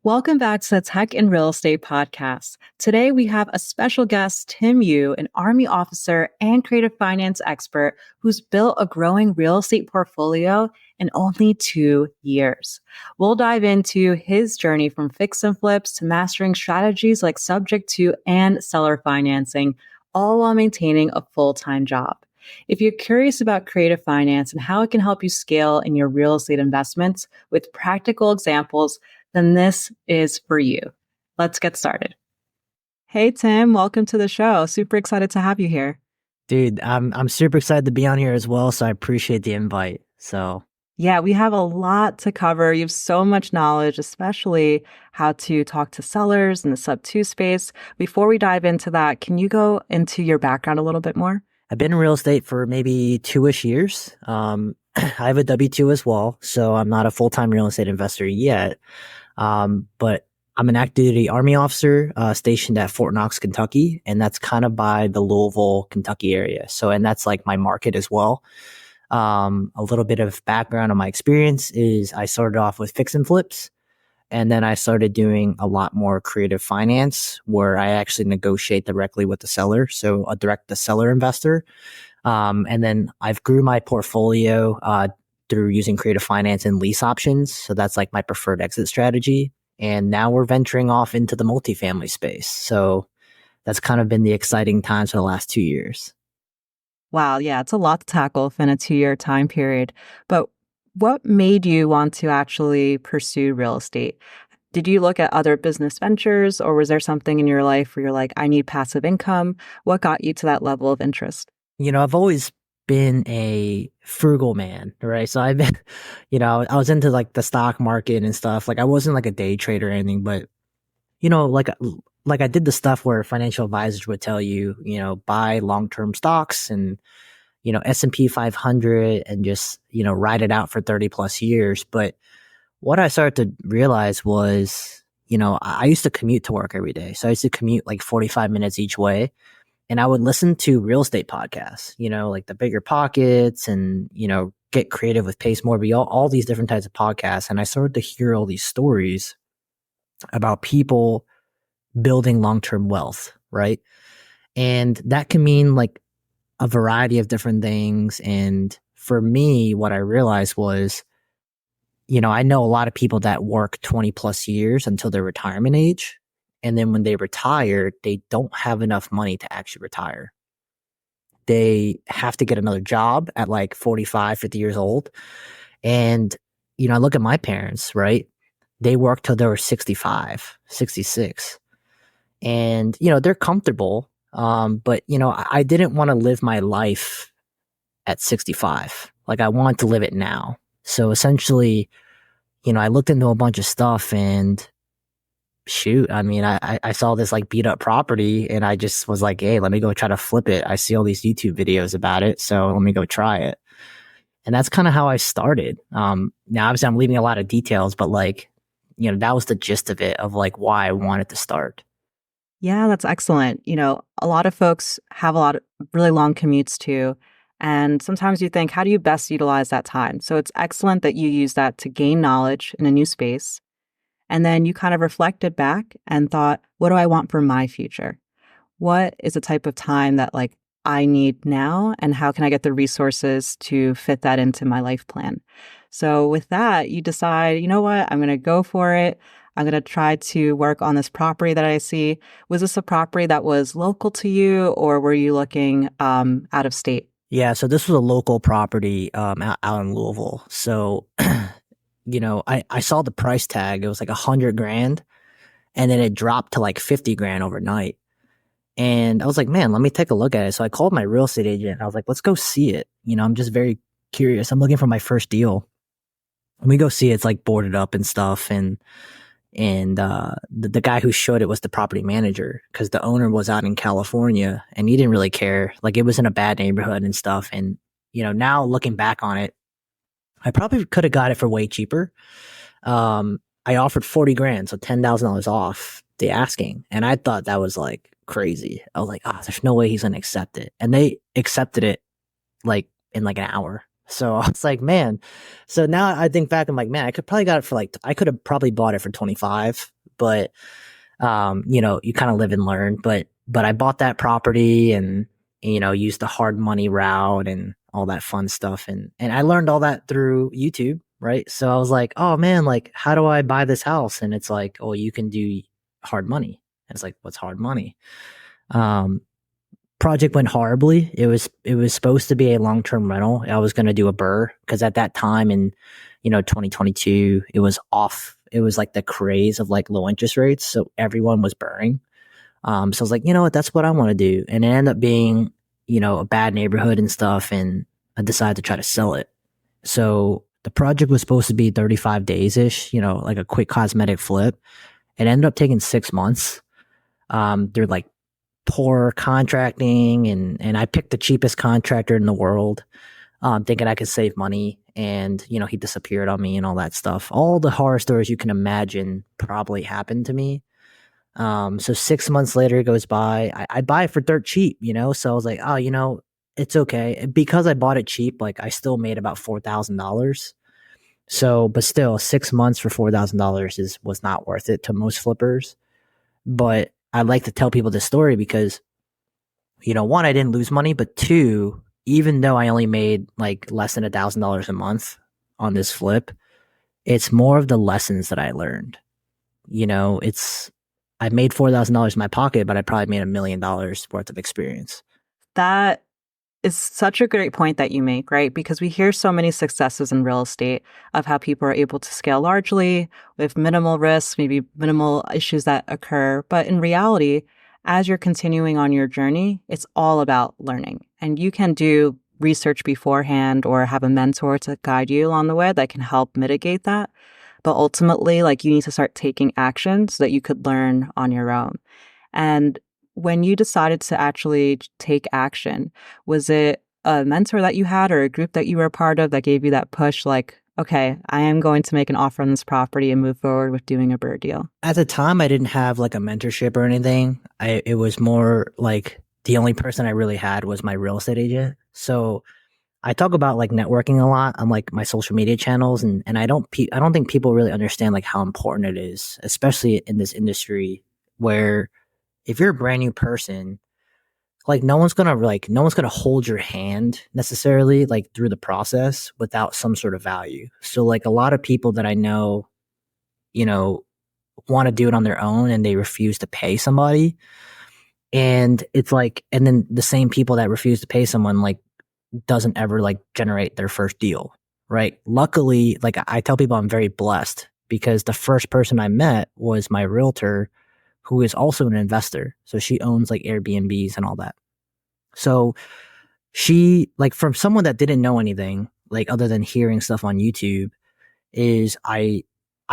Welcome back to the Tech and Real Estate Podcast. Today we have a special guest, Tim Yu, an Army officer and creative finance expert who's built a growing real estate portfolio in only 2 years. We'll dive into his journey from fix and flips to mastering strategies like subject to and seller financing, all while maintaining a full-time job. If you're curious about creative finance and how it can help you scale in your real estate investments with practical examples, then this is for you. Let's get started. Hey, Tim, welcome to the show. Super excited to have you here. Dude, I'm super excited to be on here as well, so I appreciate the invite. Yeah, we have a lot to cover. You have so much knowledge, especially how to talk to sellers in the sub 2 space. Before we dive into that, can you go into your background a little bit more? I've been in real estate for maybe 2-ish years. I have a W-2 as well, so I'm not a full-time real estate investor yet. But I'm an active duty Army officer stationed at Fort Knox, Kentucky, and that's kind of by the Louisville, Kentucky area. And that's like my market as well. A little bit of background on my experience is I started off with fix and flips, and then I started doing a lot more creative finance where I actually negotiate directly with the seller. So a direct to seller investor. And then I've grew my portfolio, through using creative finance and lease options. So that's like my preferred exit strategy. And now we're venturing off into the multifamily space. So that's kind of been the exciting times for the last 2 years. Wow, yeah, it's a lot to tackle in a 2-year time period. But what made you want to actually pursue real estate? Did you look at other business ventures, or was there something in your life where you're like, I need passive income? What got you to that level of interest? I've always been a frugal man, right? So I've been, I was into like the stock market and stuff. Like I wasn't like a day trader or anything, but like I did the stuff where financial advisors would tell you, buy long-term stocks and, S&P 500 and just, ride it out for 30 plus years. But what I started to realize was, I used to commute to work every day. So I used to commute like 45 minutes each way. And I would listen to real estate podcasts, like the Bigger Pockets and, Get Creative with Pace Morby, all these different types of podcasts. And I started to hear all these stories about people building long-term wealth, right? And that can mean like a variety of different things. And for me, what I realized was, I know a lot of people that work 20 plus years until their retirement age. And then when they retire, they don't have enough money to actually retire. They have to get another job at like 45, 50 years old. And, I look at my parents, right? They worked till they were 65, 66. And, they're comfortable. But, I didn't want to live my life at 65. Like I want to live it now. So essentially, I looked into a bunch of stuff and shoot, I mean, I saw this like beat up property and I just was like, hey, let me go try to flip it. I see all these YouTube videos about it. So let me go try it. And that's kind of how I started. Now obviously I'm leaving a lot of details, but like, that was the gist of it, of like why I wanted to start. Yeah, that's excellent. A lot of folks have a lot of really long commutes too. And sometimes you think, how do you best utilize that time? So it's excellent that you use that to gain knowledge in a new space. And then you kind of reflected back and thought, what do I want for my future? What is the type of time that like I need now? And how can I get the resources to fit that into my life plan? So with that, you decide, you know what, I'm going to go for it. I'm going to try to work on this property that I see. Was this a property that was local to you, or were you looking out of state? Yeah, so this was a local property out in Louisville. So I saw the price tag. It was like $100,000, and then it dropped to like $50,000 overnight. And I was like, man, let me take a look at it. So I called my real estate agent. I was like, let's go see it. I'm just very curious. I'm looking for my first deal. And we go see it. It's like boarded up and stuff. And the guy who showed it was the property manager, because the owner was out in California and he didn't really care. Like it was in a bad neighborhood and stuff. And, now looking back on it, I probably could have got it for way cheaper. I offered $40,000, so $10,000 off the asking. And I thought that was like crazy. I was like, there's no way he's going to accept it. And they accepted it like in like an hour. So I was like, man. So now I think back, I'm like, man, I could probably got it for like, I could have probably bought it for 25, but you kind of live and learn. But I bought that property and used the hard money route and all that fun stuff, and I learned all that through YouTube, right? So I was like, oh man, like how do I buy this house? And it's like, oh, you can do hard money. And it's like, what's hard money? Um, Project went horribly. It was supposed to be a long term rental. I was going to do a burr because at that time in 2022 it was off. It was like the craze of like low interest rates, so everyone was burring. So I was like, you know what, that's what I want to do, and it ended up being a bad neighborhood and stuff, and I decided to try to sell it. So the project was supposed to be 35 days ish, like a quick cosmetic flip. It ended up taking 6 months. They're like poor contracting, and I picked the cheapest contractor in the world, thinking I could save money. And, he disappeared on me and all that stuff. All the horror stories you can imagine probably happened to me. So 6 months later it goes by. I buy it for dirt cheap, So I was like, oh, it's okay. Because I bought it cheap, like I still made about $4,000. So, but still 6 months for $4,000 was not worth it to most flippers. But I like to tell people this story because, one, I didn't lose money, but two, even though I only made like less than $1,000 a month on this flip, it's more of the lessons that I learned. It's I made $4,000 in my pocket, but I probably made $1 million worth of experience. That is such a great point that you make, right? Because we hear so many successes in real estate of how people are able to scale largely with minimal risk, maybe minimal issues that occur. But in reality, as you're continuing on your journey, it's all about learning. And you can do research beforehand or have a mentor to guide you along the way that can help mitigate that. But ultimately, like you need to start taking action so that you could learn on your own. And when you decided to actually take action, was it a mentor that you had or a group that you were a part of that gave you that push, like, okay, I am going to make an offer on this property and move forward with doing a BRRRR deal? At the time, I didn't have like a mentorship or anything. It was more like the only person I really had was my real estate agent. So I talk about like networking a lot on like my social media channels, and I don't think people really understand like how important it is, especially in this industry where if you're a brand new person, like no one's gonna hold your hand necessarily like through the process without some sort of value. So like a lot of people that I know, you know, want to do it on their own and they refuse to pay somebody. And it's like, and then the same people that refuse to pay someone like doesn't ever like generate their first deal, right? Luckily, like I tell people I'm very blessed because the first person I met was my realtor who is also an investor. So she owns like Airbnbs and all that. So she, like, from someone that didn't know anything, like other than hearing stuff on YouTube, is I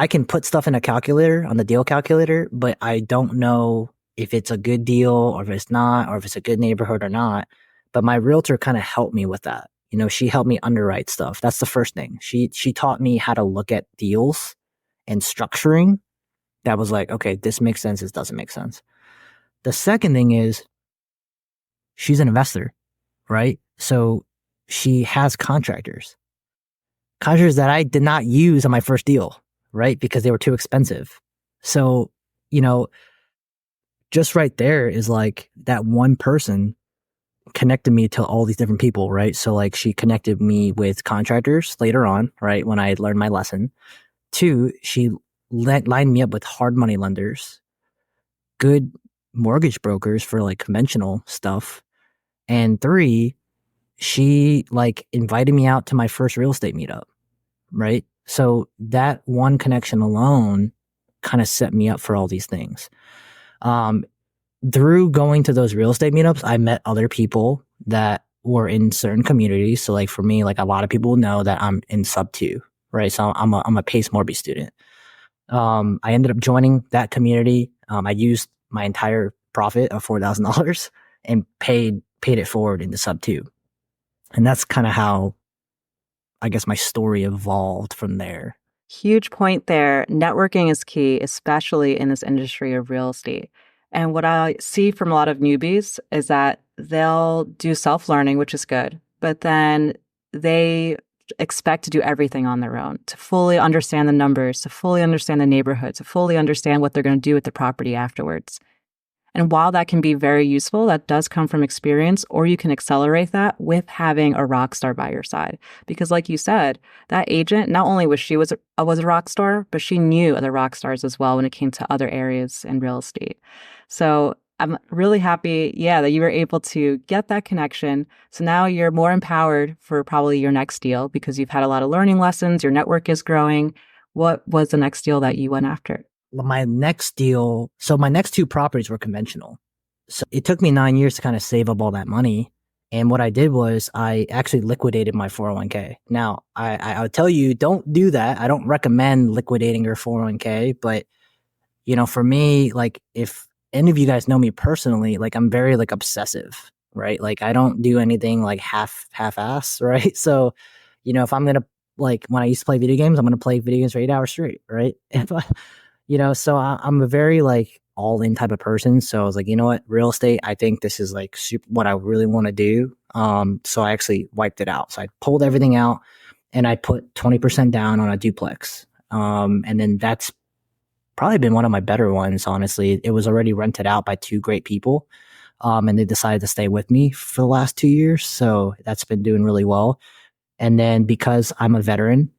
can put stuff in a calculator on the deal calculator, but I don't know if it's a good deal or if it's not, or if it's a good neighborhood or not. But my realtor kind of helped me with that. She helped me underwrite stuff. That's the first thing. She taught me how to look at deals and structuring. That was like, okay, this makes sense. This doesn't make sense. The second thing is she's an investor, right? So she has contractors that I did not use on my first deal, right? Because they were too expensive. So, just right there is like that one person connected me to all these different people, right? So like she connected me with contractors later on, right? When I learned my lesson. Two, she lined me up with hard money lenders, good mortgage brokers for like conventional stuff. And three, she like invited me out to my first real estate meetup, right? So that one connection alone kind of set me up for all these things. Through going to those real estate meetups, I met other people that were in certain communities. So like for me, like a lot of people know that I'm in sub two, right? So I'm a Pace Morby student. I ended up joining that community. I used my entire profit of $4,000 and paid it forward into sub two. And that's kind of how I guess my story evolved from there. Huge point there. Networking is key, especially in this industry of real estate. And what I see from a lot of newbies is that they'll do self learning, which is good, but then they expect to do everything on their own, to fully understand the numbers, to fully understand the neighborhood, to fully understand what they're going to do with the property afterwards. And while that can be very useful, that does come from experience, or you can accelerate that with having a rock star by your side. Because like you said, that agent, not only was a rock star, but she knew other rock stars as well when it came to other areas in real estate. So I'm really happy, yeah, that you were able to get that connection. So now you're more empowered for probably your next deal because you've had a lot of learning lessons, your network is growing. What was the next deal that you went after? My next deal, so my next two properties were conventional. So it took me 9 years to kind of save up all that money. And what I did was I actually liquidated my 401k. Now, I would tell you, don't do that. I don't recommend liquidating your 401k. But, for me, like if any of you guys know me personally, like I'm very like obsessive, right? Like I don't do anything like half-ass, right? So, if I'm going to like when I used to play video games, I'm going to play video games for 8 hours straight, right? So I'm a very like all in type of person. So I was like, you know what, real estate, I think this is like super, what I really want to do. So I actually wiped it out. So I pulled everything out and I put 20% down on a duplex. And then that's probably been one of my better ones, honestly. It was already rented out by two great people. And they decided to stay with me for the last 2 years. So that's been doing really well. And then because I'm a veteran,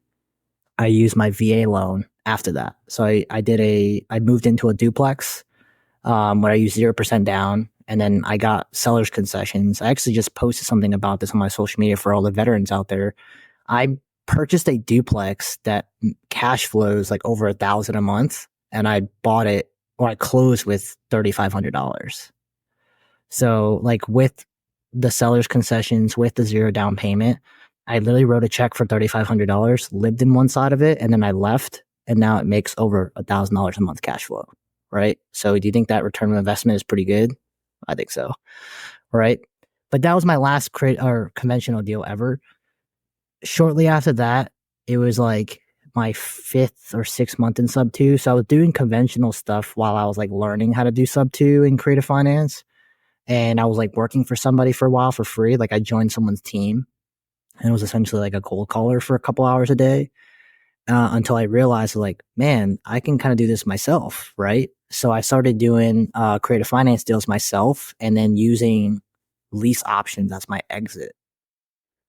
I used my VA loan after that. So I moved into a duplex, where I used 0% down, and then I got seller's concessions. I actually just posted something about this on my social media for all the veterans out there. I purchased a duplex that cash flows like over $1,000 a month, and I bought it, or I closed with $3,500. So like with the seller's concessions, with the zero down payment, I literally wrote a check for $3,500, lived in one side of it, and then I left. And now it makes over $1,000 a month cash flow, right? So do you think that return on investment is pretty good? I think so, right? But that was my last conventional deal ever. Shortly after that, it was like my 5th or 6th month in sub two. So I was doing conventional stuff while I was like learning how to do sub two in creative finance. And I was like working for somebody for a while for free. Like I joined someone's team and it was essentially like a cold caller for a couple hours a day. Until I realized like, man, I can kind of do this myself, right? So I started doing creative finance deals myself and then using lease options as my exit.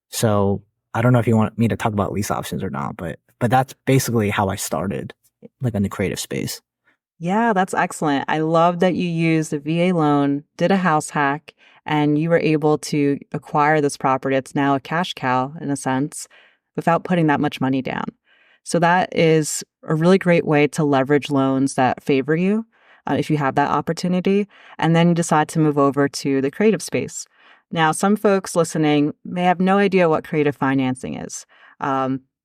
So I don't know if you want me to talk about lease options or not, but that's basically how I started like in the creative space. Yeah, that's excellent. I love that you used a VA loan, did a house hack, and you were able to acquire this property. It's now a cash cow in a sense without putting that much money down. So that is a really great way to leverage loans that favor you if you have that opportunity. And then you decide to move over to the creative space. Now, some folks listening may have no idea what creative financing is.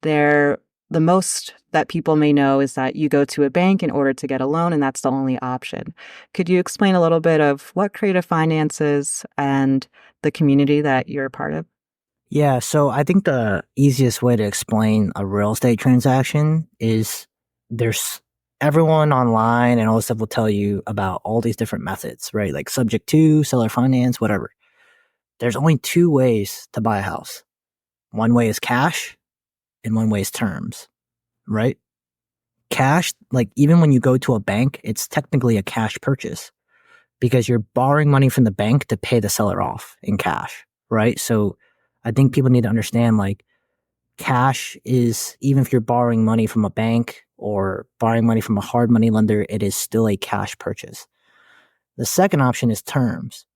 They're the most that people may know is that you go to a bank in order to get a loan, and that's the only option. Could you explain a little bit of what creative finance is and the community that you're a part of? Yeah, so I think the easiest way to explain a real estate transaction is there's everyone online and all this stuff will tell you about all these different methods, right? Like subject to, seller finance, whatever. There's only two ways to buy a house. One way is cash and one way is terms, right? Cash, like even when you go to a bank, it's technically a cash purchase because you're borrowing money from the bank to pay the seller off in cash, right? So I think people need to understand like cash is, even if you're borrowing money from a bank or borrowing money from a hard money lender, it is still a cash purchase. The second option is terms,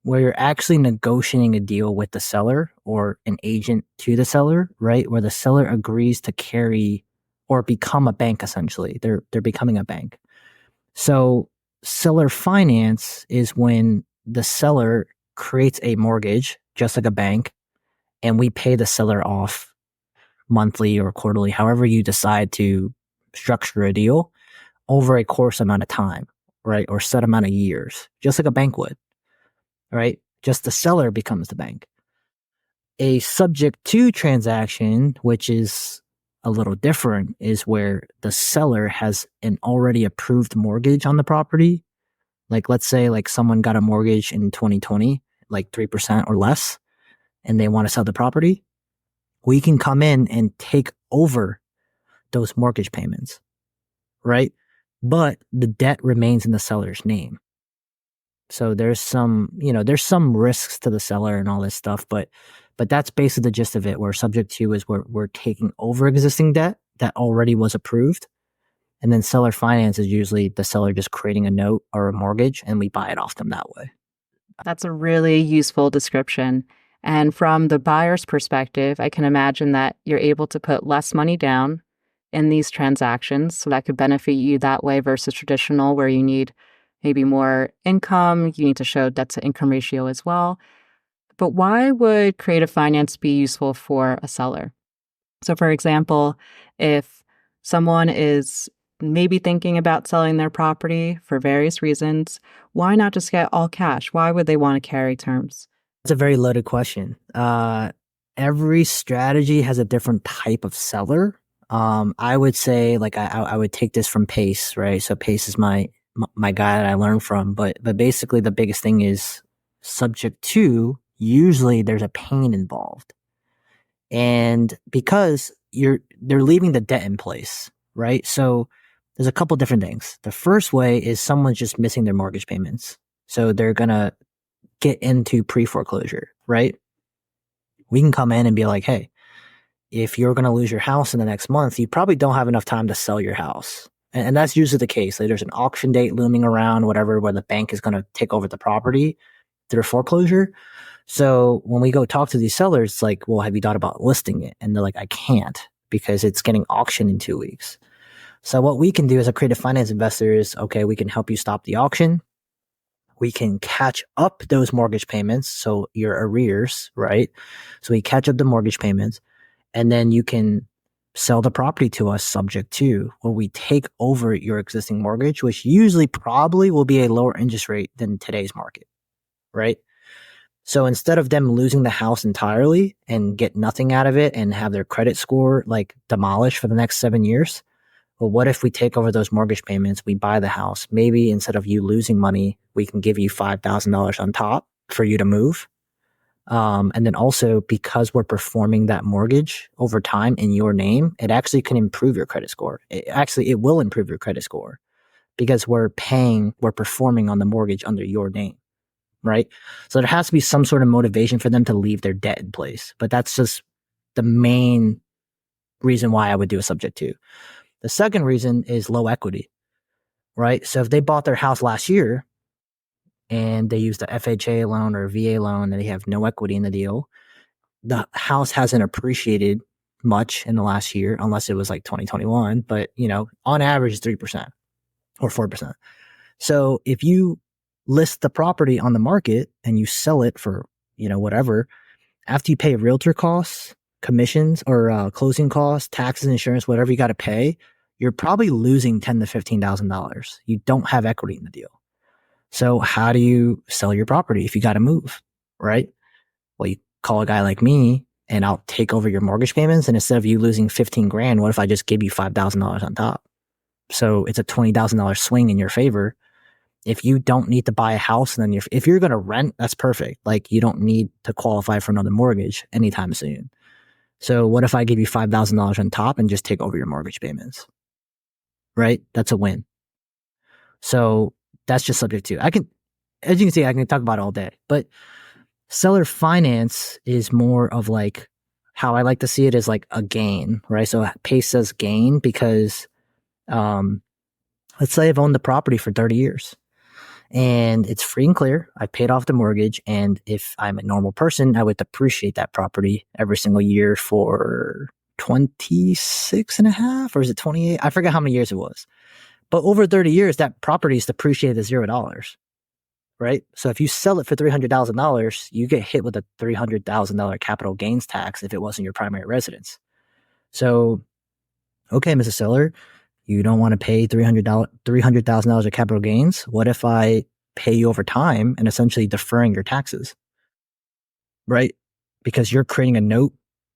where you're actually negotiating a deal with the seller or an agent to the seller, right? Where the seller agrees to carry or become a bank essentially. They're becoming a bank. So seller finance is when the seller creates a mortgage, just like a bank, and we pay the seller off monthly or quarterly, however you decide to structure a deal over a course amount of time, right? Or set amount of years, just like a bank would, right? Just the seller becomes the bank. A subject to transaction, which is a little different, is where the seller has an already approved mortgage on the property. Like let's say like someone got a mortgage in 2020, like 3% or less, and they want to sell the property. we can come in and take over those mortgage payments, right? But the debt remains in the seller's name. So there's some risks to the seller and all this stuff, but that's basically the gist of it. Where subject to is we're taking over existing debt that already was approved. And then seller finance is usually the seller just creating a note or a mortgage and we buy it off them that way. That's a really useful description. And from the buyer's perspective, I can imagine that you're able to put less money down in these transactions. So that could benefit you that way versus traditional, where you need maybe more income. You need to show debt to income ratio as well. But why would creative finance be useful for a seller? So, for example, if someone is maybe thinking about selling their property for various reasons, why not just get all cash? Why would they want to carry terms? It's a very loaded question. Every strategy has a different type of seller. I would say, like, I would take this from Pace, right? So Pace is my guy that I learned from, but basically the biggest thing is subject to, usually there's a pain involved. And because they're leaving the debt in place, right? So there's a couple different things. The first way is someone's just missing their mortgage payments. So they're going to get into pre-foreclosure, right? We can come in and be like, hey, if you're going to lose your house in the next month, you probably don't have enough time to sell your house. And that's usually the case. Like, there's an auction date looming around, whatever, where the bank is going to take over the property through foreclosure. So when we go talk to these sellers, it's like, well, have you thought about listing it? And they're like, I can't because it's getting auctioned in 2 weeks. So what we can do as a creative finance investor is, okay, we can help you stop the auction. We can catch up those mortgage payments. So your arrears, right? So we catch up the mortgage payments and then you can sell the property to us subject to, where we take over your existing mortgage, which usually probably will be a lower interest rate than today's market, right? So instead of them losing the house entirely and get nothing out of it and have their credit score like demolished for the next 7 years, well, what if we take over those mortgage payments, we buy the house? Maybe instead of you losing money, we can give you $5,000 on top for you to move. And then also, because we're performing that mortgage over time in your name, it actually can improve your credit score. It will improve your credit score because we're performing on the mortgage under your name, right? So there has to be some sort of motivation for them to leave their debt in place. But that's just the main reason why I would do a subject to. The second reason is low equity, right? So if they bought their house last year and they used a FHA loan or a VA loan and they have no equity in the deal, the house hasn't appreciated much in the last year, unless it was like 2021. But, on average, 3% or 4%. So if you list the property on the market and you sell it for, whatever, after you pay realtor costs, commissions or closing costs, taxes, insurance, whatever you got to pay, you're probably losing $10,000 to $15,000. You don't have equity in the deal. So how do you sell your property if you got to move, right? Well, you call a guy like me and I'll take over your mortgage payments. And instead of you losing 15 grand, what if I just give you $5,000 on top? So it's a $20,000 swing in your favor. If you don't need to buy a house, and then if you're going to rent, that's perfect. Like, you don't need to qualify for another mortgage anytime soon. So what if I give you $5,000 on top and just take over your mortgage payments? Right? That's a win. So that's just subject to. As you can see, I can talk about it all day, but seller finance is more of like, how I like to see it is like a gain, right? So Pace says gain because, let's say I've owned the property for 30 years and it's free and clear. I paid off the mortgage. And if I'm a normal person, I would depreciate that property every single year for 26 and a half, or is it 28? I forget how many years it was. But over 30 years, that property is depreciated to $0, right? So if you sell it for $300,000, you get hit with a $300,000 capital gains tax if it wasn't your primary residence. So, okay, Mrs. Seller, you don't want to pay $300,000 of capital gains. What if I pay you over time and essentially deferring your taxes, right? Because you're creating a note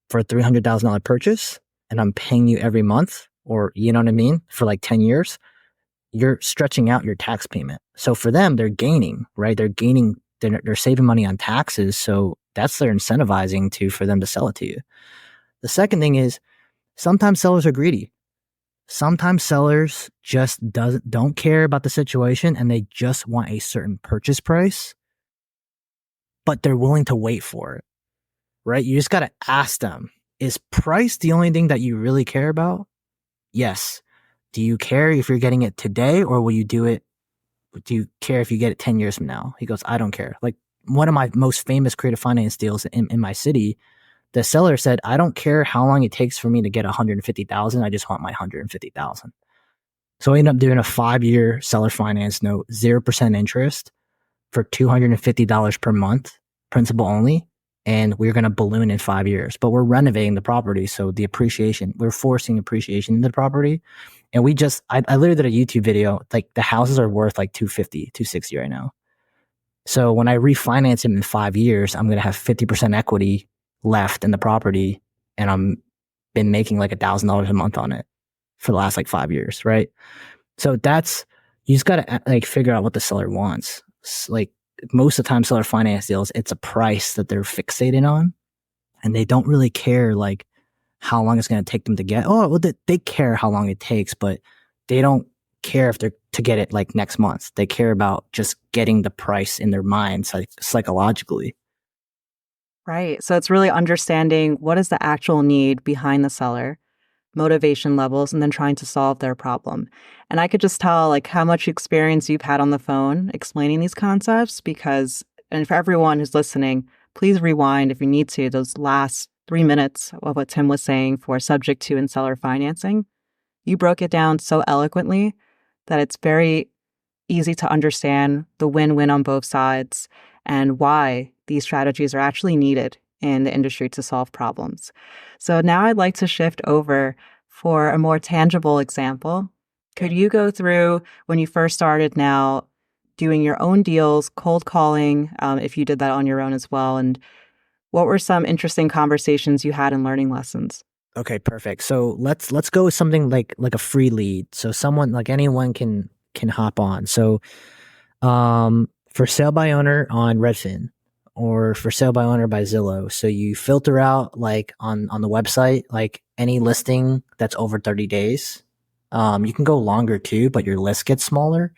for a $300,000 purchase and I'm paying you every month, or you know what I mean, for like 10 years. You're stretching out your tax payment. So for them, they're gaining, right? They're saving money on taxes. So that's their incentivizing for them to sell it to you. The second thing is sometimes sellers are greedy. Sometimes sellers just don't care about the situation and they just want a certain purchase price, but they're willing to wait for it, right? You just got to ask them, is price the only thing that you really care about? Yes. Do you care if you're getting it today or will you do it? Do you care if you get it 10 years from now? He goes, I don't care. Like one of my most famous creative finance deals in my city, the seller said, I don't care how long it takes for me to get 150,000. I just want my 150,000. So I ended up doing a 5-year seller finance note, 0% interest for $250 per month, principal only. And we're going to balloon in 5 years, but we're renovating the property. So the appreciation, we're forcing appreciation in the property. And I literally did a YouTube video, like the houses are worth like 250, 260 right now. So when I refinance them in 5 years, I'm going to have 50% equity left in the property. And I'm been making like $1,000 a month on it for the last like 5 years. Right. So you just got to like figure out what the seller wants. Like most of the time seller finance deals, it's a price that they're fixated on and they don't really care like how long it's going to take them to get. Oh, well, they care how long it takes, but they don't care if they're to get it like next month. They care about just getting the price in their minds, like psychologically. Right. So it's really understanding what is the actual need behind the seller, motivation levels, and then trying to solve their problem. And I could just tell like how much experience you've had on the phone explaining these concepts because, and for everyone who's listening, please rewind if you need to, those last 3 minutes of what Tim was saying for subject to and seller financing. You broke it down so eloquently that it's very easy to understand the win-win on both sides and why these strategies are actually needed in the industry to solve problems. So now I'd like to shift over for a more tangible example. Could you go through when you first started now doing your own deals, cold calling, if you did that on your own as well, and what were some interesting conversations you had and learning lessons? Okay, perfect. So let's go with something like a free lead. So someone like anyone can hop on. So for sale by owner on Redfin or for sale by owner by Zillow. So you filter out like on the website, like any listing that's over 30 days. You can go longer too, but your list gets smaller.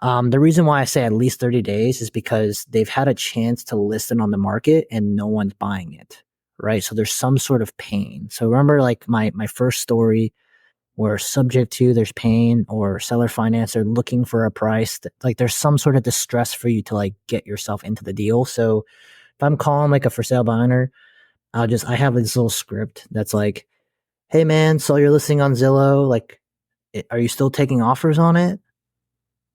The reason why I say at least 30 days is because they've had a chance to list it on the market and no one's buying it. Right. So there's some sort of pain. So remember like my first story where subject to there's pain or seller finance, they're looking for a price that, like there's some sort of distress for you to like get yourself into the deal. So if I'm calling like a for sale by owner, I have this little script that's like, hey man, so you're listing on Zillow, like, are you still taking offers on it?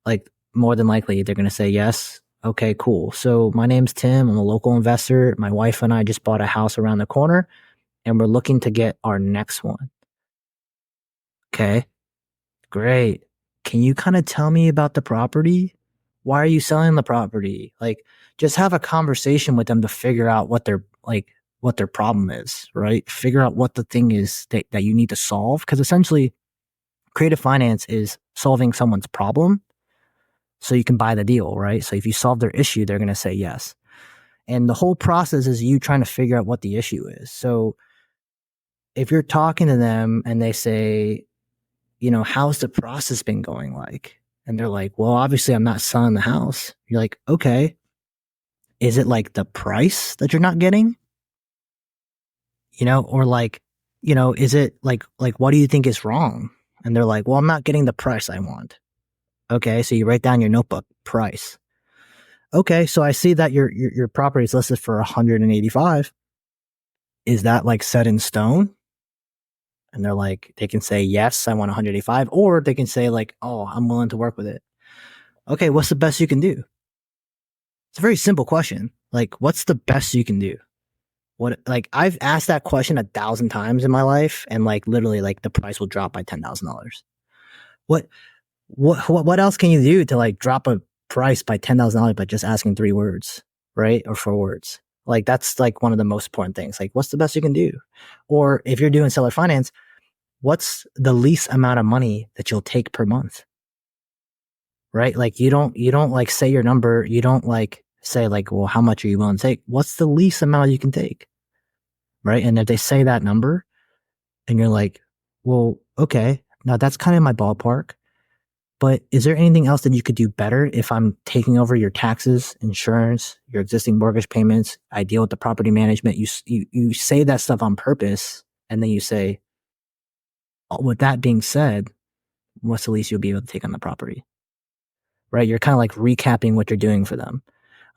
Like more than likely they're going to say yes. Okay, cool. So my name's Tim. I'm a local investor. My wife and I just bought a house around the corner and we're looking to get our next one. Okay, great. Can you kind of tell me about the property? Why are you selling the property? Like, just have a conversation with them to figure out what their problem is, right? Figure out what the thing is that you need to solve. Because essentially, creative finance is solving someone's problem so you can buy the deal, right? So if you solve their issue, they're going to say yes. And the whole process is you trying to figure out what the issue is. So if you're talking to them and they say, how's the process been going like? And they're like, well, obviously I'm not selling the house. You're like, okay, is it like the price that you're not getting? Or like, is it like, what do you think is wrong? And they're like, well, I'm not getting the price I want. Okay. So you write down your notebook price. Okay. So I see that your property is listed for 185. Is that like set in stone? And they're like, they can say, yes, I want 185, or they can say like, oh, I'm willing to work with it. Okay. What's the best you can do? It's a very simple question. Like, what's the best you can do? Like, I've asked that question 1,000 times in my life, and like, literally, like, the price will drop by $10,000. What else can you do to like drop a price by $10,000 by just asking 3 words, right? Or 4 words? Like, that's like one of the most important things. Like, what's the best you can do? Or if you're doing seller finance, what's the least amount of money that you'll take per month? Right? Like you don't like say your number. You don't like say like, well, how much are you willing to take? What's the least amount you can take? right? And if they say that number and you're like, well, okay, now that's kind of my ballpark. But is there anything else that you could do better if I'm taking over your taxes, insurance, your existing mortgage payments? I deal with the property management. You say that stuff on purpose, and then you say, with that being said, what's the least you'll be able to take on the property? Right? You're kind of like recapping what you're doing for them.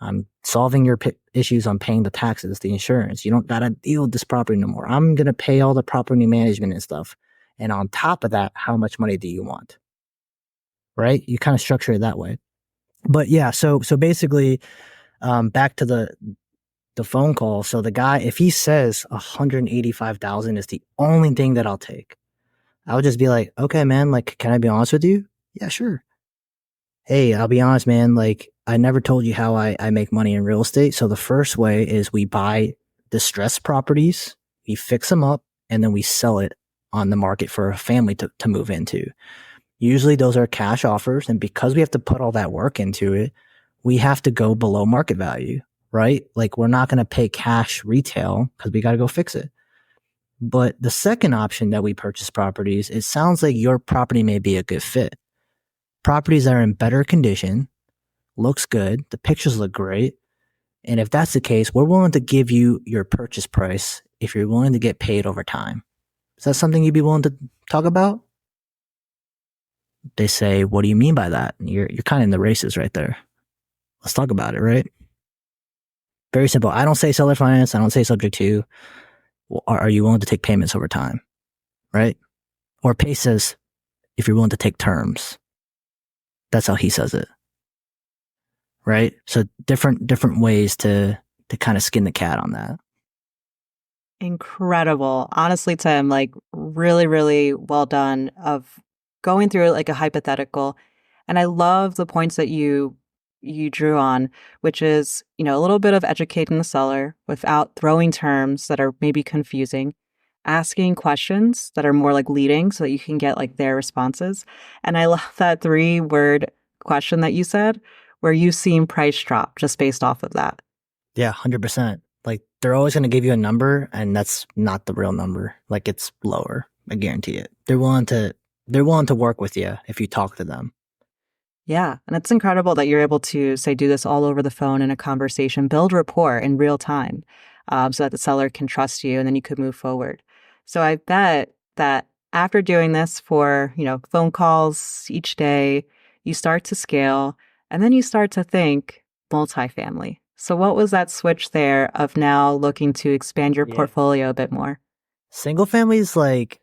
I'm solving your issues on paying the taxes, the insurance. You don't gotta deal with this property no more. I'm gonna pay all the property management and stuff. And on top of that, how much money do you want? Right? You kind of structure it that way. But yeah, so basically, back to the phone call. So the guy, if he says 185,000 is the only thing that I'll take, I would just be like, okay, man, like, can I be honest with you? Yeah, sure. Hey, I'll be honest, man. Like, I never told you how I make money in real estate. So the first way is we buy distressed properties, we fix them up, and then we sell it on the market for a family to move into. Usually those are cash offers. And because we have to put all that work into it, we have to go below market value, right? Like, we're not going to pay cash retail because we got to go fix it. But the second option that we purchase properties, it sounds like your property may be a good fit. Properties that are in better condition, looks good, the pictures look great. And if that's the case, we're willing to give you your purchase price if you're willing to get paid over time. Is that something you'd be willing to talk about? They say, what do you mean by that? You're kind of in the races right there. Let's talk about it, right? Very simple. I don't say seller finance. I don't say subject to. Are you willing to take payments over time? Right? Or Pace says, if you're willing to take terms. That's how he says it. Right? So different ways to kind of skin the cat on that. Incredible. Honestly, Tim, like really, really well done of going through like a hypothetical. And I love the points that you drew on, which is, a little bit of educating the seller without throwing terms that are maybe confusing, asking questions that are more like leading so that you can get like their responses. And I love that 3-word question that you said, where you seen price drop just based off of that. Yeah, 100%. Like, they're always going to give you a number, and that's not the real number. Like, it's lower. I guarantee it. They're willing to work with you if you talk to them. Yeah. And it's incredible that you're able to, say, do this all over the phone in a conversation, build rapport in real time, so that the seller can trust you and then you could move forward. So I bet that after doing this for, phone calls each day, you start to scale and then you start to think multifamily. So what was that switch there of now looking to expand your portfolio a bit more? Single families, like,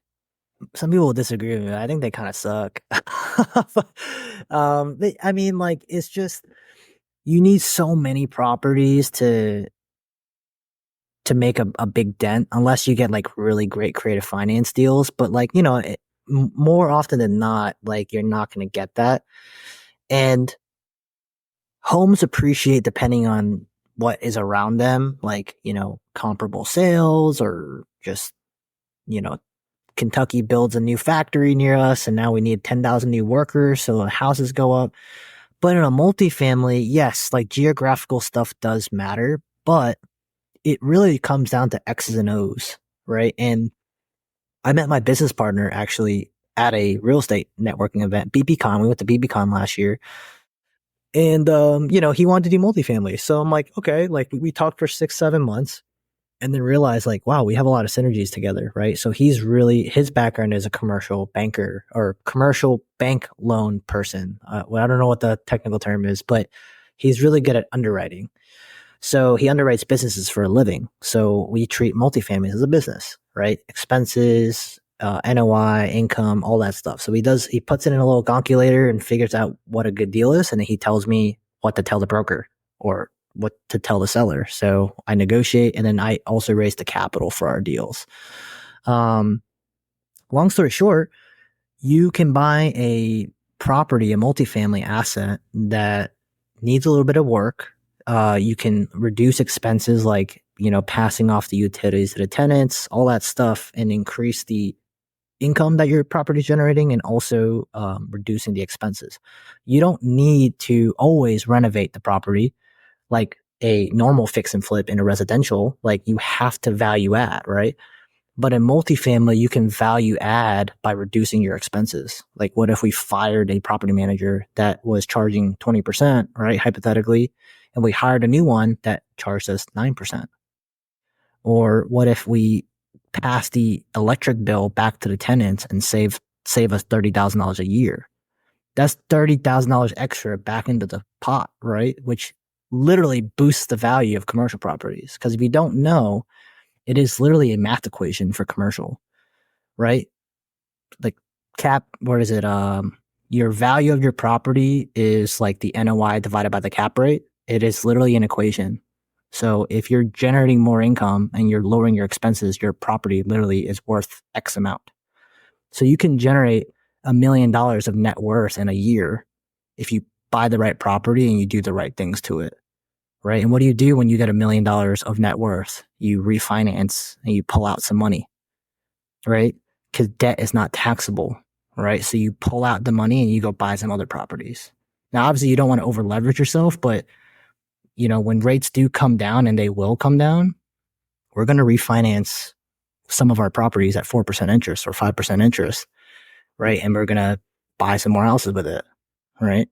some people will disagree with me. I think they kind of suck. I mean, like, it's just, you need so many properties to make a big dent unless you get like really great creative finance deals. But like, more often than not, like, you're not going to get that. And homes appreciate depending on what is around them, like, comparable sales, or just, Kentucky builds a new factory near us and now we need 10,000 new workers. So the houses go up. But in a multifamily, yes, like, geographical stuff does matter, but it really comes down to X's and O's, right? And I met my business partner actually at a real estate networking event, BBCon. We went to BBCon last year. And, he wanted to do multifamily. So I'm like, okay, like, we talked for 6-7 months and then realized, like, wow, we have a lot of synergies together, right? So his background is a commercial banker or commercial bank loan person. Well, I don't know what the technical term is, but he's really good at underwriting. So he underwrites businesses for a living. So we treat multifamily as a business, right? Expenses, NOI, income, all that stuff. So he puts it in a little calculator and figures out what a good deal is. And then he tells me what to tell the broker or what to tell the seller. So I negotiate, and then I also raise the capital for our deals. Long story short, you can buy a property, a multifamily asset that needs a little bit of work. You can reduce expenses like, passing off the utilities to the tenants, all that stuff, and increase the income that your property is generating, and also reducing the expenses. You don't need to always renovate the property. Like, a normal fix and flip in a residential, like you have to value add, right? But in multifamily, you can value add by reducing your expenses. Like, what if we fired a property manager that was charging 20%, right? Hypothetically, and we hired a new one that charged us 9%? Or what if we pass the electric bill back to the tenants and save us $30,000 a year? That's $30,000 extra back into the pot, right? Which literally boosts the value of commercial properties. Because if you don't know, it is literally a math equation for commercial, right? Like what is it? Your value of your property is like the NOI divided by the cap rate. It is literally an equation. So if you're generating more income and you're lowering your expenses, your property literally is worth X amount. So you can generate $1 million of net worth in a year if you buy the right property and you do the right things to it, right? And what do you do when you get $1 million of net worth? You refinance and you pull out some money, right? Because debt is not taxable, right? So you pull out the money and you go buy some other properties. Now, obviously, you don't want to over leverage yourself, but when rates do come down, and they will come down, we're going to refinance some of our properties at 4% interest or 5% interest, right? And we're going to buy some more houses with it, right?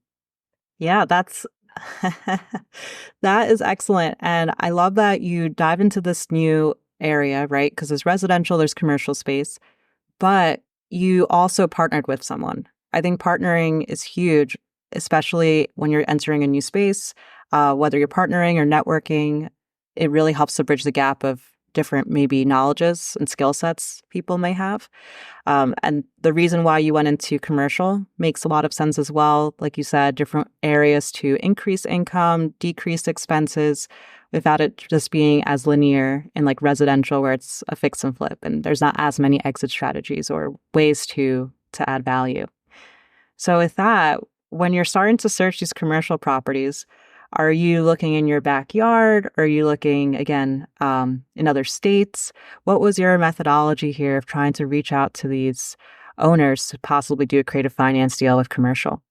Yeah, that is excellent. And I love that you dive into this new area, right? Because there's residential, there's commercial space, but you also partnered with someone. I think partnering is huge, especially when you're entering a new space, whether you're partnering or networking. It really helps to bridge the gap of different maybe knowledges and skill sets people may have. And the reason why you went into commercial makes a lot of sense as well. Like you said, different areas to increase income, decrease expenses, without it just being as linear in like residential where it's a fix and flip and there's not as many exit strategies or ways to add value. So with that, when you're starting to search these commercial properties, are you looking in your backyard? Are you looking, again, in other states? What was your methodology here of trying to reach out to these owners to possibly do a creative finance deal with commercial?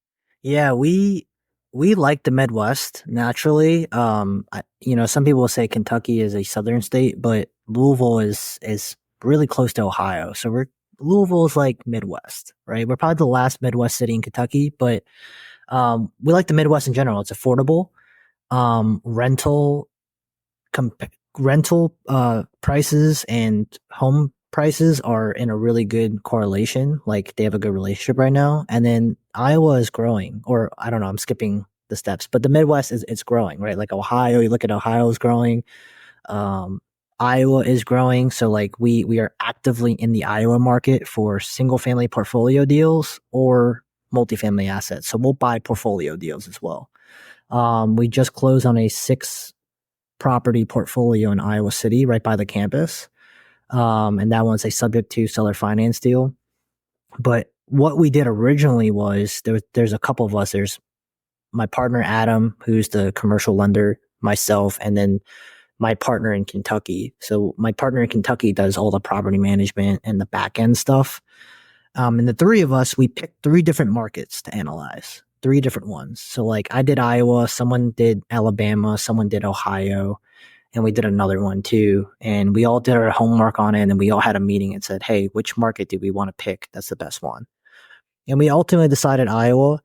Yeah, we like the Midwest naturally. Some people will say Kentucky is a southern state, but Louisville is really close to Ohio. So Louisville is like Midwest, right? We're probably the last Midwest city in Kentucky, but we like the Midwest in general. It's affordable. Rental prices and home prices are in a really good correlation. Like they have a good relationship right now. And then Iowa is growing, or I don't know, I'm skipping the steps, but the Midwest it's growing, right? Like Ohio, you look at Ohio is growing. Um, Iowa is growing. So like we are actively in the Iowa market for single family portfolio deals or multifamily assets. So we'll buy portfolio deals as well. We just closed on a 6 property portfolio in Iowa City, right by the campus. And that one's a subject to seller finance deal. But what we did originally was there's a couple of us. There's my partner, Adam, who's the commercial lender, myself, and then my partner in Kentucky. So my partner in Kentucky does all the property management and the back end stuff. And the three of us, we picked 3 different markets to analyze, 3 different ones. So like I did Iowa, someone did Alabama, someone did Ohio, and we did another one too. And we all did our homework on it, and we all had a meeting and said, hey, which market do we want to pick? That's the best one. And we ultimately decided Iowa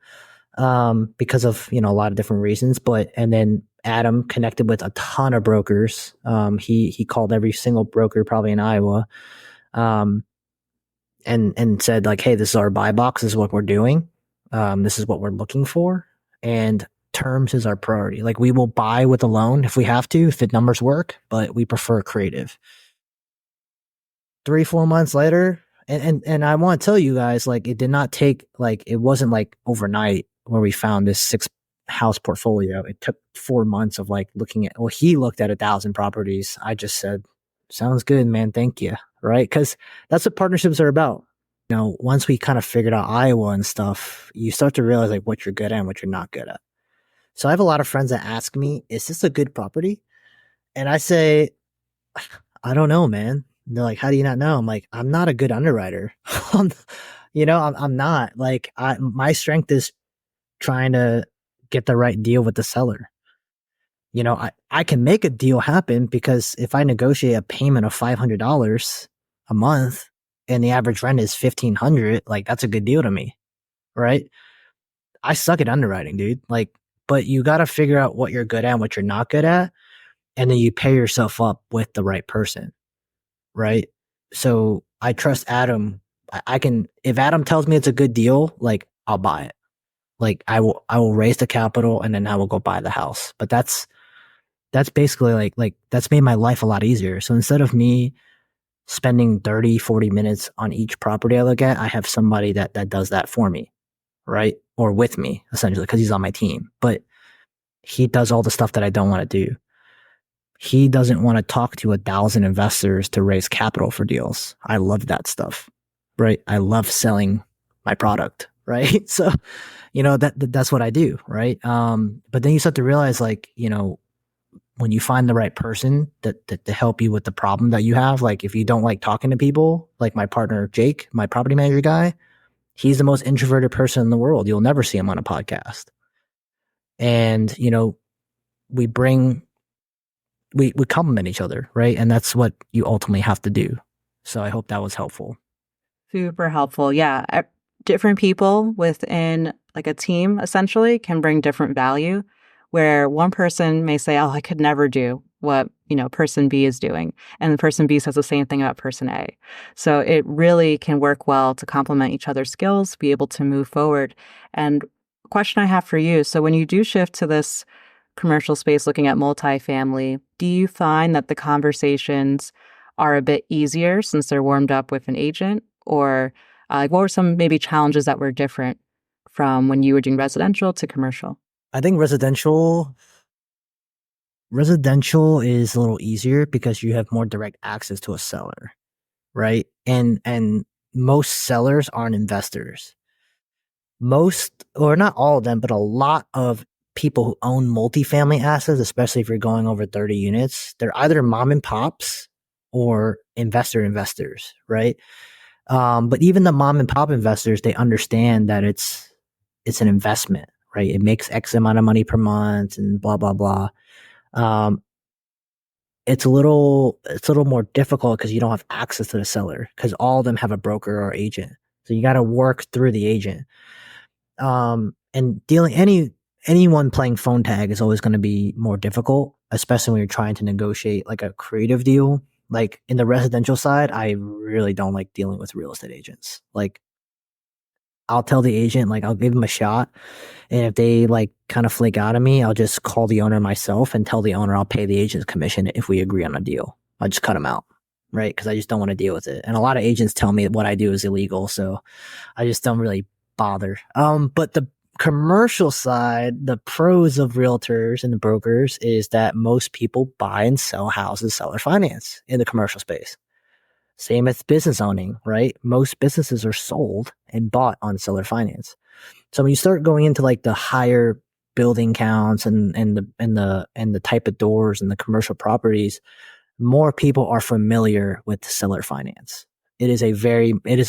because of, a lot of different reasons. And then Adam connected with a ton of brokers. He called every single broker probably in Iowa. And said like, hey, this is our buy box. This is what we're doing. This is what we're looking for. And terms is our priority. Like we will buy with a loan if we have to, if the numbers work, but we prefer creative. 3-4 months later, and I want to tell you guys, like it did not take, like it wasn't like overnight where we found this 6-house portfolio. It took 4 months of like looking at, well, he looked at 1,000 properties. I just said, sounds good, man. Thank you. Right. Cause that's what partnerships are about. Once we kind of figured out Iowa and stuff, you start to realize like what you're good at and what you're not good at. So I have a lot of friends that ask me, is this a good property? And I say, I don't know, man. And they're like, how do you not know? I'm like, I'm not a good underwriter. I'm not. Like my strength is trying to get the right deal with the seller. I can make a deal happen because if I negotiate a payment of $500 a month and the average rent is 1,500, like that's a good deal to me, right? I suck at underwriting, dude. Like, but you got to figure out what you're good at and what you're not good at. And then you pair yourself up with the right person, right? So I trust Adam. I can, if Adam tells me it's a good deal, like I'll buy it. Like I will raise the capital and then I will go buy the house. But that's basically like that's made my life a lot easier. So instead of me spending 30, 40 minutes on each property I look at, I have somebody that does that for me, right? Or with me, essentially, because he's on my team. But he does all the stuff that I don't want to do. He doesn't want to talk to 1,000 investors to raise capital for deals. I love that stuff, right? I love selling my product, right? So, that's what I do, right? But then you start to realize, like, when you find the right person that to help you with the problem that you have, like if you don't like talking to people, like my partner Jake, my property manager guy, he's the most introverted person in the world. You'll never see him on a podcast. And we bring we complement each other, right? And that's what you ultimately have to do. So I hope that was helpful. Super helpful. Yeah. Different people within like a team essentially can bring different value where one person may say, oh, I could never do what, person B is doing. And person B says the same thing about person A. So it really can work well to complement each other's skills, be able to move forward. And question I have for you. So when you do shift to this commercial space looking at multifamily, do you find that the conversations are a bit easier since they're warmed up with an agent? Or what were some maybe challenges that were different from when you were doing residential to commercial? I think residential is a little easier because you have more direct access to a seller, right? And most sellers aren't investors. Most, or not all of them, but a lot of people who own multifamily assets, especially if you're going over 30 units, they're either mom and pops or investors, right? But even the mom and pop investors, they understand that it's an investment, right? It makes X amount of money per month and blah, blah, blah. Um, it's a little more difficult because you don't have access to the seller because all of them have a broker or agent. So you got to work through the agent. And dealing anyone playing phone tag is always going to be more difficult, especially when you're trying to negotiate like a creative deal. Like in the residential side, I really don't like dealing with real estate agents. Like I'll tell the agent, like I'll give them a shot. And if they like kind of flake out on me, I'll just call the owner myself and tell the owner I'll pay the agent's commission if we agree on a deal. I'll just cut them out, right? Because I just don't want to deal with it. And a lot of agents tell me what I do is illegal, so I just don't really bother. But the commercial side, the pros of realtors and the brokers is that most people buy and sell houses seller finance in the commercial space. Same with business owning, right? Most businesses are sold and bought on seller finance. So when you start going into like the higher building counts and the type of doors and the commercial properties, more people are familiar with seller finance. It is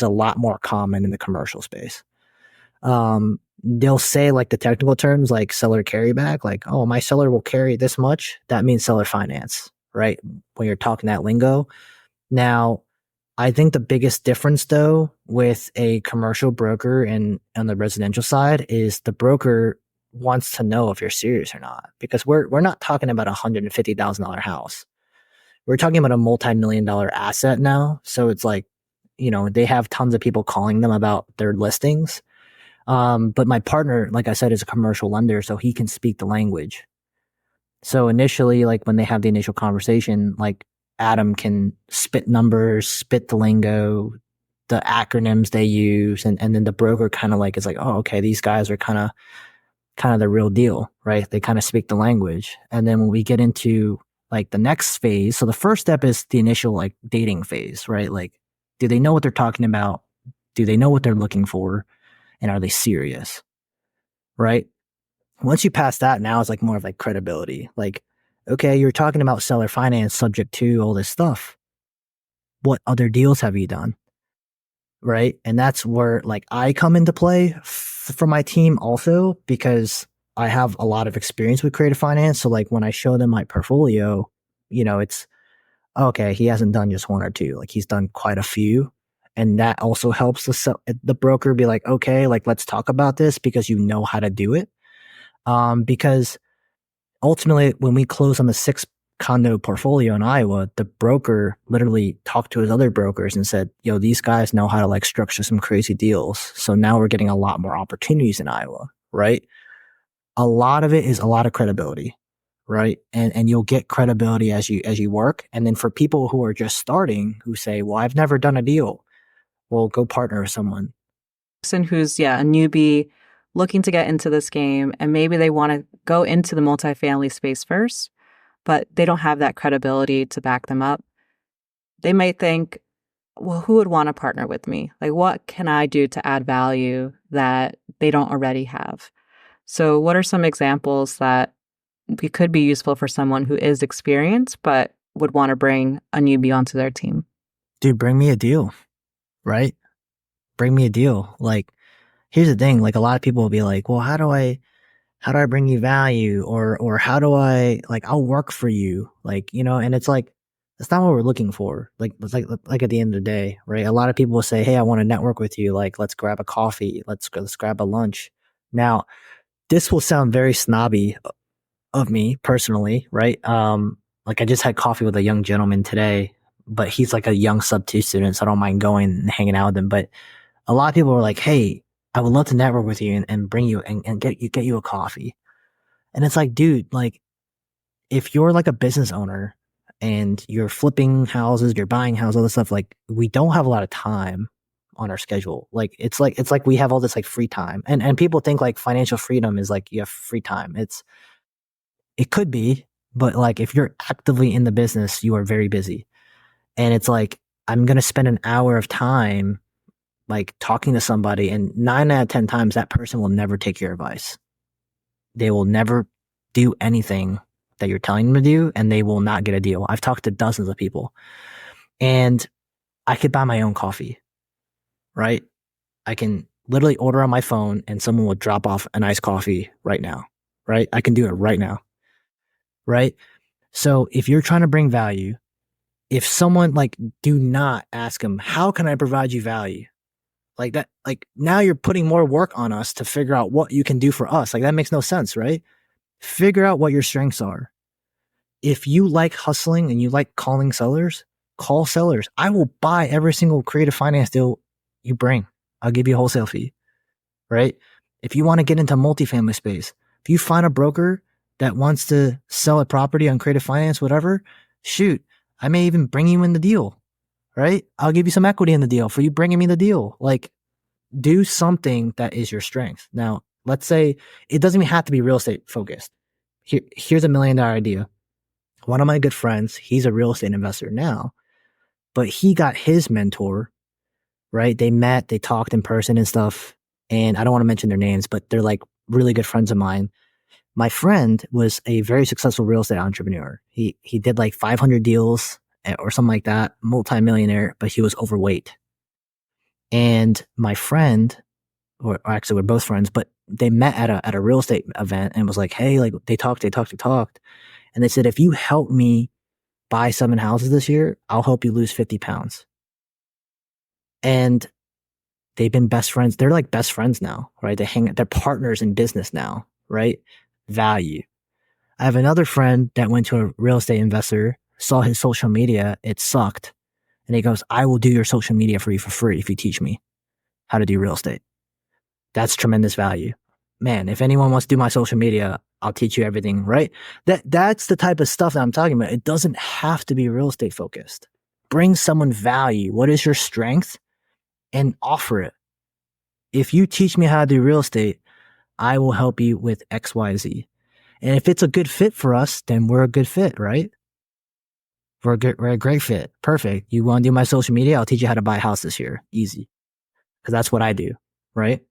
a lot more common in the commercial space. They'll say like the technical terms like seller carryback, like, oh, my seller will carry this much. That means seller finance, right? When you're talking that lingo. Now, I think the biggest difference though with a commercial broker and on the residential side is the broker wants to know if you're serious or not, because we're not talking about $150,000 house. We're talking about a multi-million-dollar asset now. So it's like, they have tons of people calling them about their listings. But my partner, like I said, is a commercial lender, so he can speak the language. So initially, like when they have the initial conversation, like Adam can spit numbers, spit the lingo, the acronyms they use, and then the broker kind of like is like, oh, okay, these guys are kind of the real deal, right? They kind of speak the language. And then when we get into like the next phase, so the first step is the initial like dating phase, right? Like, do they know what they're talking about? Do they know what they're looking for? And are they serious? Right? Once you pass that, now it's like more of like credibility. Like, okay, you're talking about seller finance subject to all this stuff. What other deals have you done? Right? And that's where like I come into play for my team also, because I have a lot of experience with creative finance. So like when I show them my portfolio, it's okay. He hasn't done just one or two, like he's done quite a few. And that also helps the broker be like, okay, like let's talk about this because you know how to do it. Because ultimately, when we close on the 6 condo portfolio in Iowa, the broker literally talked to his other brokers and said, yo, these guys know how to like structure some crazy deals. So now we're getting a lot more opportunities in Iowa, right? A lot of it is a lot of credibility, right? And you'll get credibility as you work. And then for people who are just starting who say, well, I've never done a deal, well, go partner with someone. Person who's, yeah, a newbie looking to get into this game and maybe they want to go into the multifamily space first, but they don't have that credibility to back them up. They might think, well, who would want to partner with me? Like, what can I do to add value that they don't already have? So, what are some examples that could be useful for someone who is experienced but would want to bring a newbie onto their team? Dude, bring me a deal, right? Bring me a deal. Like, here's the thing. Like a lot of people will be like, well, how do I bring you value? Or how do I, like, I'll work for you. Like, and it's like, that's not what we're looking for. Like, it's like at the end of the day, right? A lot of people will say, hey, I want to network with you. Like, let's grab a coffee. Let's grab a lunch. Now, this will sound very snobby of me personally, right? Like I just had coffee with a young gentleman today, but he's like a young sub 2 student. So I don't mind going and hanging out with him. But a lot of people are like, hey, I would love to network with you and bring you and get you a coffee. And it's like, dude, like if you're like a business owner and you're flipping houses, you're buying houses, all this stuff, like we don't have a lot of time on our schedule. Like it's like we have all this like free time. And people think like financial freedom is like you have free time. It could be, but like if you're actively in the business, you are very busy. And it's like I'm gonna spend an hour of time like talking to somebody, and 9 out of 10 times that person will never take your advice. They will never do anything that you're telling them to do, and they will not get a deal. I've talked to dozens of people, and I could buy my own coffee, right? I can literally order on my phone, and someone will drop off an iced coffee right now, right? I can do it right now, right? So if you're trying to bring value, if someone like, do not ask them, how can I provide you value? Like that, like now you're putting more work on us to figure out what you can do for us. Like that makes no sense, right? Figure out what your strengths are. If you like hustling and you like calling sellers, call sellers. I will buy every single creative finance deal you bring. I'll give you a wholesale fee, right? If you want to get into multifamily space, if you find a broker that wants to sell a property on creative finance, whatever, shoot, I may even bring you in the deal, right? I'll give you some equity in the deal for you bringing me the deal. Like, do something that is your strength. Now, let's say it doesn't even have to be real estate focused. Here's $1 million idea. One of my good friends, he's a real estate investor now, but he got his mentor, right? They met, they talked in person and stuff. And I don't want to mention their names, but they're like really good friends of mine. My friend was a very successful real estate entrepreneur. He did like 500 deals or something like that, multimillionaire, but he was overweight. And my friend, or actually we're both friends, but they met at a real estate event and was like, hey, like they talked. And they said, if you help me buy 7 houses this year, I'll help you lose 50 pounds. And they've been best friends. They're like best friends now, right? They're partners in business now, right? Value. I have another friend that went to a real estate investor, saw his social media. It sucked. And he goes, I will do your social media for you for free if you teach me how to do real estate. That's tremendous value. Man, if anyone wants to do my social media, I'll teach you everything, right? That's the type of stuff that I'm talking about. It doesn't have to be real estate focused. Bring someone value. What is your strength? And offer it. If you teach me how to do real estate, I will help you with XYZ. And if it's a good fit for us, then we're a good fit, right? We're a great fit. Perfect. You want to do my social media? I'll teach you how to buy a house this year. Easy. Because that's what I do, right?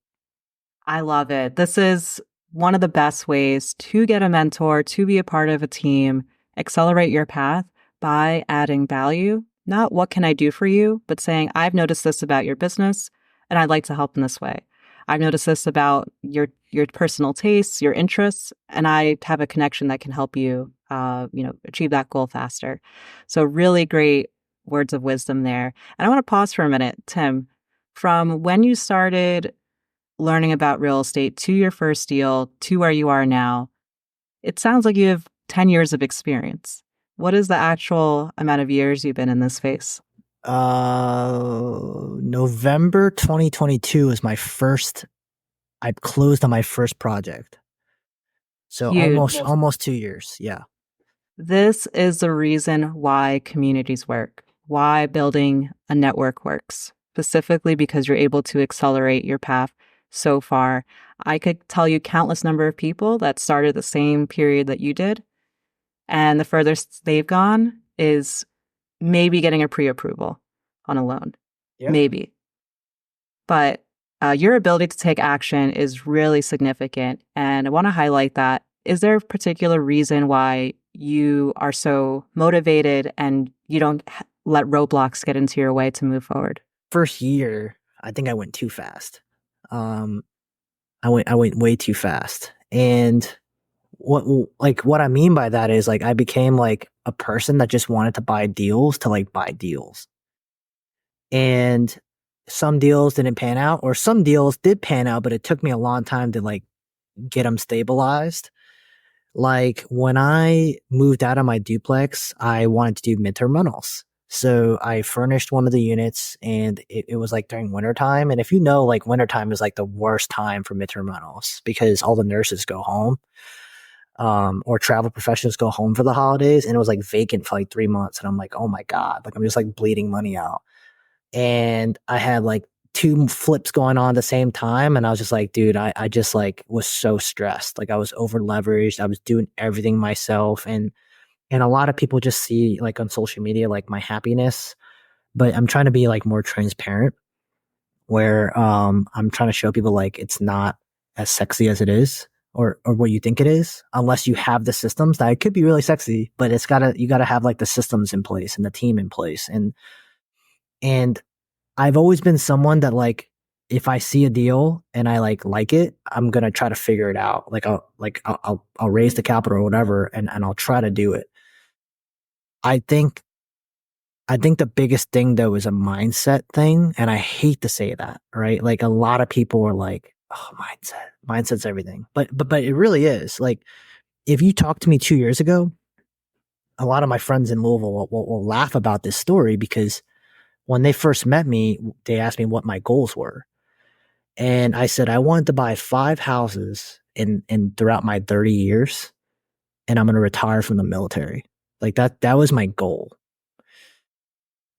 I love it. This is one of the best ways to get a mentor, to be a part of a team, accelerate your path by adding value. Not what can I do for you, but saying, I've noticed this about your business and I'd like to help in this way. I've noticed this about your personal tastes, your interests, and I have a connection that can help you, achieve that goal faster. So really great words of wisdom there. And I want to pause for a minute, Tim. From when you started learning about real estate to your first deal to where you are now, it sounds like you have 10 years of experience. What is the actual amount of years you've been in this space? November 2022 is my first. I closed on my first project. So Huge. almost 2 years. Yeah. This is the reason why communities work, why building a network works, specifically because you're able to accelerate your path so far. I could tell you countless number of people that started the same period that you did, and the furthest they've gone is maybe getting a pre-approval on a loan. Yeah. Maybe. But your ability to take action is really significant. And I want to highlight that. Is there a particular reason why you are so motivated and you don't let roadblocks get into your way to move forward? First year, I think I went too fast. I went way too fast. And what I mean by that is like I became like a person that just wanted to buy deals to like buy deals. And some deals didn't pan out, or some deals did pan out, but it took me a long time to like get them stabilized. Like when I moved out of my duplex, I wanted to do midterm rentals. So I furnished one of the units, and it was like during wintertime. And if you know, like wintertime is like the worst time for midterm rentals because all the nurses go home, or travel professionals go home for the holidays. And it was like vacant for like 3 months. And I'm like, oh my God, like I'm just like bleeding money out. And I had like two flips going on at the same time. And I was just like, dude, I just like was so stressed. Like I was over leveraged. I was doing everything myself. And a lot of people just see like on social media, like my happiness, but I'm trying to be like more transparent where, I'm trying to show people like it's not as sexy as it is or what you think it is, unless you have the systems that it could be really sexy, but you gotta have like the systems in place and the team in place. And I've always been someone that like if I see a deal and I like it, I'm gonna try to figure it out. I'll raise the capital or whatever, and I'll try to do it. I think the biggest thing though is a mindset thing, and I hate to say that, right? Like a lot of people are like, "Oh, mindset's everything," but it really is. Like if you talked to me 2 years ago, a lot of my friends in Louisville will laugh about this story because when they first met me, they asked me what my goals were. And I said, I wanted to buy 5 houses in throughout my 30 years, and I'm going to retire from the military. Like that was my goal.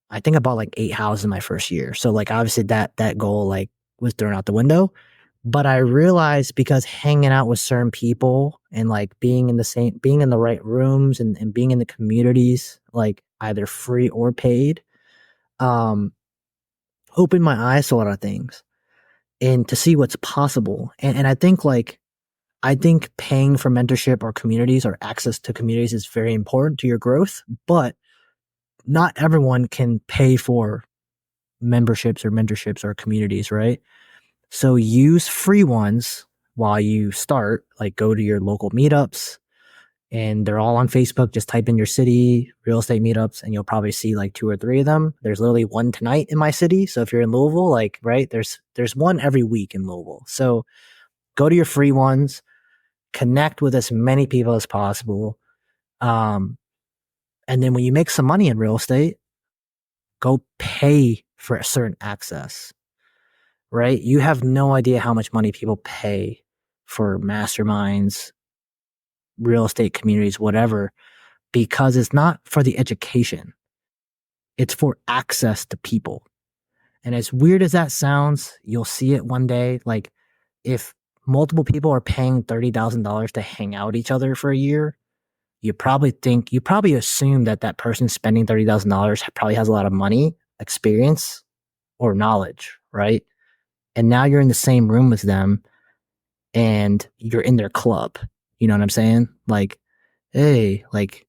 I think I bought like 8 houses in my first year. So like, obviously that goal like was thrown out the window, but I realized because hanging out with certain people and like being in the right rooms and being in the communities, like either free or paid, um, opened my eyes to a lot of things and to see what's possible. And I think paying for mentorship or communities or access to communities is very important to your growth, but not everyone can pay for memberships or mentorships or communities, right? So use free ones while you start, like go to your local meetups, and they're all on Facebook. Just type in your city real estate meetups and you'll probably see like 2 or 3 of them. There's literally one tonight in my city. So if you're in Louisville, like, right, there's one every week in Louisville. So go to your free ones, connect with as many people as possible. Um, and then when you make some money in real estate, go pay for a certain access, right? You have no idea how much money people pay for masterminds, real estate communities, whatever, because it's not for the education. It's for access to people. And as weird as that sounds, you'll see it one day. Like if multiple people are paying $30,000 to hang out with each other for a year, you probably assume that that person spending $30,000 probably has a lot of money, experience, or knowledge, right? And now you're in the same room with them and you're in their club. You know what I'm saying? Like, hey, like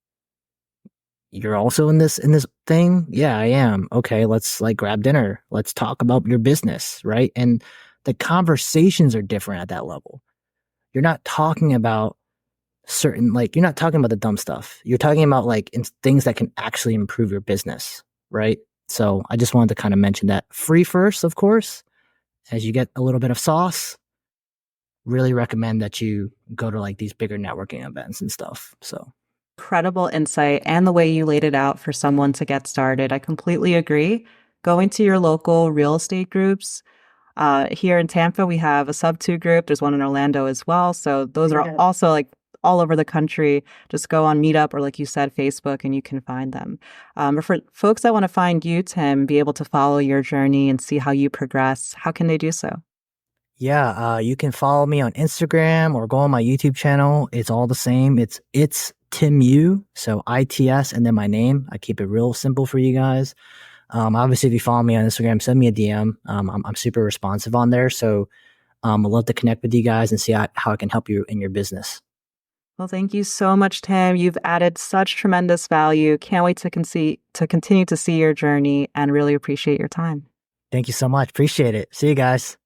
you're also in this thing? Yeah, I am. Okay, let's like grab dinner. Let's talk about your business, right? And the conversations are different at that level. You're not talking about certain, like, you're not talking about the dumb stuff. You're talking about like things that can actually improve your business, right? So I just wanted to kind of mention that. Free first, of course, as you get a little bit of sauce. Really recommend that you go to like these bigger networking events and stuff. So Incredible insight and the way you laid it out for someone to get started. I completely agree. Going to your local real estate groups. Here in Tampa, we have a sub two group. There's one in Orlando as well. So those are also like all over the country. Just go on Meetup or, like you said, Facebook, and you can find them. But for folks that want to find you, Tim, be able to follow your journey and see how you progress, how can they do so? yeah, you can follow me on Instagram or go on my YouTube channel. It's all the same. It's Tim Yu, so ITS and then my name. I keep it real simple for you guys. Obviously, if you follow me on Instagram, send me a DM. I'm super responsive on there, so I'd love to connect with you guys and see how I can help you in your business. Well, thank you so much, Tim. You've added such tremendous value. Can't wait to continue to see your journey and really appreciate your time. Thank you so much. Appreciate it. See you guys.